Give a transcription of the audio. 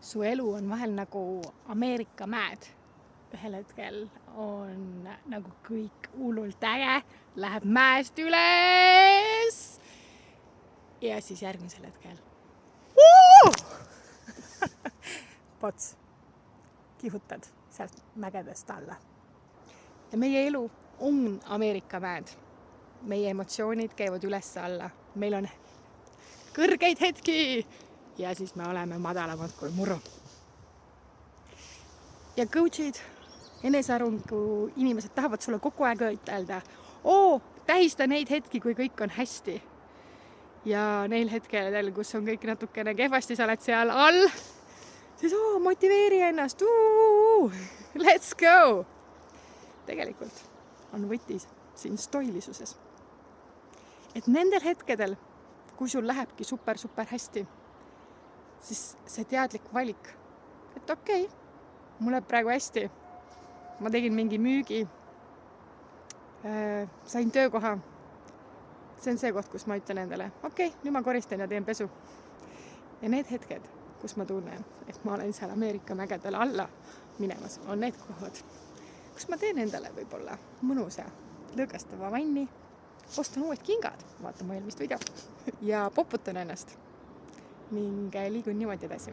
su elu on vahel nagu Ameerika mäed. Ühel hetkel on nagu kõik hullult äge, läheb mäest üles ja siis järgmisel hetkel pots, kihutad sealt mägedest alla. Ja meie elu on Ameerika mäed. Meie emotsioonid käivad üles-alla. Meil on kõrgeid hetki ja siis me oleme madalamad kui muru. Ja coachid, enesearengu inimesed tahavad sulle kogu aeg ütelda, tähista neid hetki, kui kõik on hästi. Ja neil hetkedel, kus on kõik natukene kehvasti, sa oled seal all, siis motiveeri ennast, let's go! Tegelikult on võtis siin stoilisuses. Et nendel hetkedel, kui sul lähebki super hästi, siis see teadlik valik, et okei, mul läheb praegu hästi, ma tegin mingi müügi, sain töökoha, see on see koht, kus ma ütlen endale, okei, nüüd ma koristan ja teen pesu. Ja need hetked, kus ma tunnen, et ma olen seal Ameerika mägedel alla minemas, on need kohad, kus ma teen endale võib-olla mõnusa lõõgastava vanni, ostan uued kingad, vaatan mu eelmist video ja poputan ennast ning liigun niimoodi edasi.